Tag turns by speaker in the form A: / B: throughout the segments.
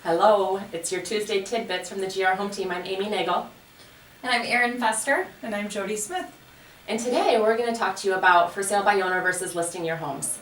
A: Hello, it's your Tuesday Tidbits from the GR Home Team. I'm Amy Nagel.
B: And I'm Erin Fester.
C: And I'm Jody Smith.
A: And today we're going to talk to you about for sale by owner versus listing your homes.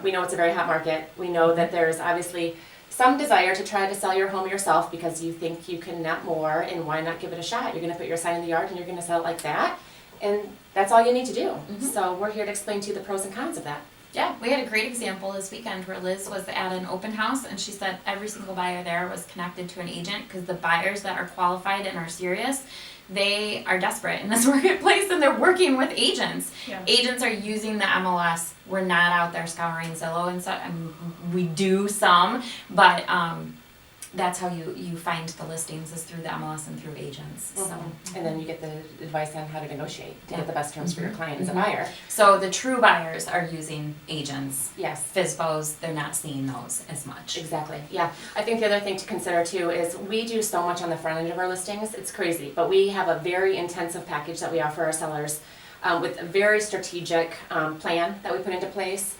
A: We know it's a very hot market. We know that there's obviously some desire to try to sell your home yourself because you think you can net more, and why not give it a shot? You're going to put your sign in the yard and you're going to sell it like that. And that's all you need to do. So we're here to explain to you the pros and cons of that.
B: Yeah, we had a great example this weekend where Liz was at an open house and she said every single buyer there was connected to an agent because the buyers that are qualified and are serious, they are desperate in this marketplace and they're working with agents.
C: Yeah.
B: Agents are using the MLS. We're not out there scouring Zillow and stuff. I mean, we do some, but that's how you find the listings is through the MLS and through agents. So.
A: And then you get the advice on how to negotiate to get the best terms for your client as a buyer.
B: So the true buyers are using agents.
A: Yes.
B: FSBOs, they're not seeing those as much.
A: Exactly, yeah. I think the other thing to consider too is we do so much on the front end of our listings, it's crazy. But we have a very intensive package that we offer our sellers with a very strategic plan that we put into place.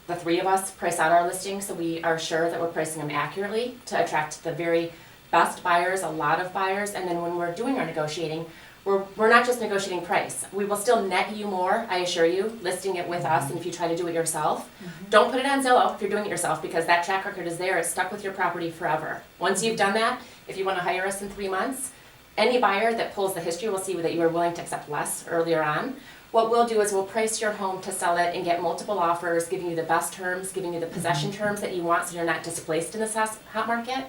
A: The three of us price out our listings, so we are sure that we're pricing them accurately to attract the very best buyers, a lot of buyers. And then when we're doing our negotiating, we're not just negotiating price. We will still net you more, I assure you, listing it with us. And if you try to do it yourself, don't put it on Zillow if you're doing it yourself, because that track record is there. It's stuck with your property forever. Once you've done that, if you want to hire us in 3 months, any buyer that pulls the history will see that you are willing to accept less earlier on. What we'll do is we'll price your home to sell it and get multiple offers, giving you the best terms, giving you the possession terms that you want so you're not displaced in this hot market,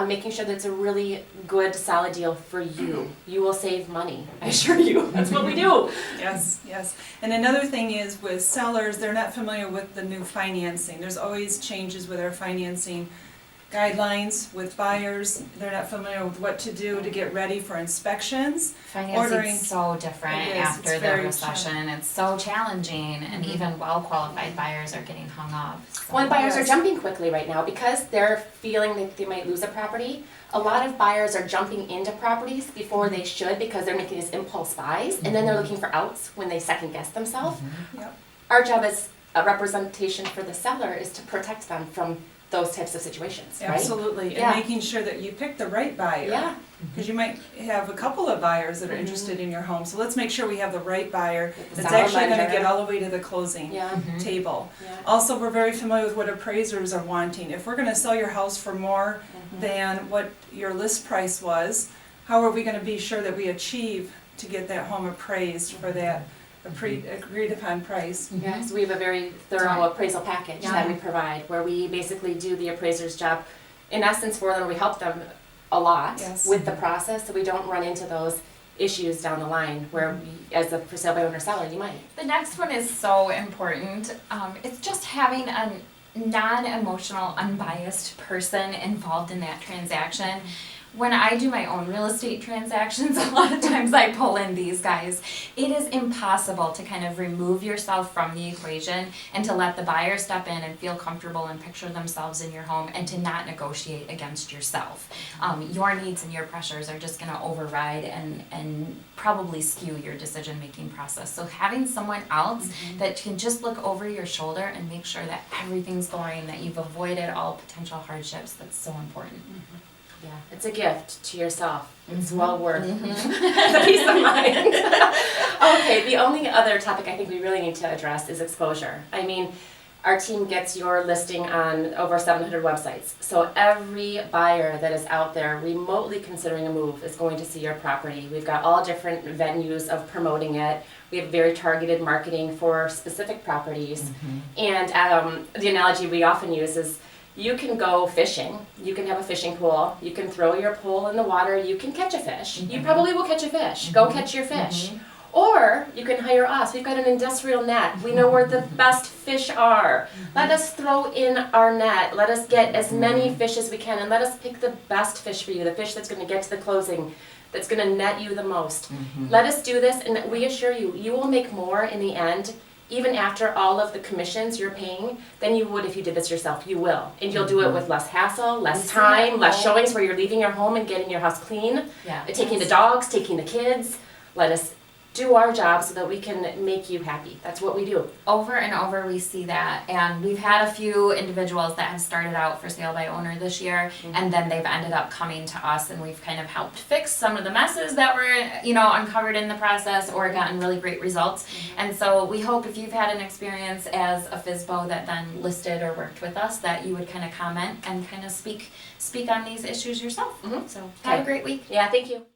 A: making sure that it's a really good, solid deal for you. You will save money, I assure you. That's what we do.
C: Yes, yes. And another thing is with sellers, they're not familiar with the new financing. There's always changes with our financing guidelines with buyers. They're not familiar with what to do to get ready for inspections.
B: Financing is so different
C: It is.
B: after
C: It's
B: the
C: very
B: recession. It's so challenging, and even well-qualified buyers are getting hung up. So.
A: Well, and buyers are jumping quickly right now because they're feeling that they might lose a property. A lot of buyers are jumping into properties before they should because they're making these impulse buys, and then they're looking for outs when they second guess themselves.
C: Yep.
A: Our job as a representation for the seller is to protect them from those types of situations, right?
C: Absolutely.
A: Yeah.
C: And making sure that you pick the right buyer.
A: Yeah.
C: Because you might have a couple of buyers that are interested in your home. So let's make sure we have the right buyer that's
A: Solid
C: actually going to
A: lender.
C: get all the way to the closing
A: Yeah.
C: table.
A: Yeah.
C: Also, we're very familiar with what appraisers are wanting. If we're going to sell your house for more than what your list price was, how are we going to be sure that we achieve to get that home appraised for that agreed upon price?
A: Yes, we have a very thorough appraisal package that we provide where we basically do the appraiser's job in essence for them. We help them a lot with the process so we don't run into those issues down the line where we, as a for sale by owner seller, you might.
B: The next one is so important. It's just having a non-emotional, unbiased person involved in that transaction. When I do my own real estate transactions, a lot of times I pull in these guys. It is impossible to kind of remove yourself from the equation and to let the buyer step in and feel comfortable and picture themselves in your home and to not negotiate against yourself. Your needs and your pressures are just going to override and probably skew your decision-making process. So having someone else that can just look over your shoulder and make sure that everything's going, that you've avoided all potential hardships, that's so important.
A: Yeah, it's a gift to yourself. It's well worth the peace of mind. Okay, the only other topic I think we really need to address is exposure. I mean, our team gets your listing on over 700 websites. So every buyer that is out there remotely considering a move is going to see your property. We've got all different venues of promoting it. We have very targeted marketing for specific properties. And the analogy we often use is you can go fishing, you can have a fishing pool, you can throw your pole in the water, you can catch a fish. You probably will catch a fish. Go catch your fish. Or you can hire us. We've got an industrial net. We know where the best fish are. Let us throw in our net. Let us get as many fish as we can and let us pick the best fish for you, the fish that's going to get to the closing, that's going to net you the most. Let us do this and we assure you, you will make more in the end even after all of the commissions you're paying, than you would if you did this yourself. You will. And you'll do it with less hassle, less time, less showings where you're leaving your home and getting your house clean, taking the dogs, taking the kids. Let us do our job so that we can make you happy. That's what we do.
B: Over and over we see that, and we've had a few individuals that have started out for sale by owner this year, and then they've ended up coming to us, and we've kind of helped fix some of the messes that were, you know, uncovered in the process, or gotten really great results. And so we hope if you've had an experience as a FSBO that then listed or worked with us, that you would kind of comment and kind of speak on these issues yourself. So have a great week.
A: Yeah, thank you.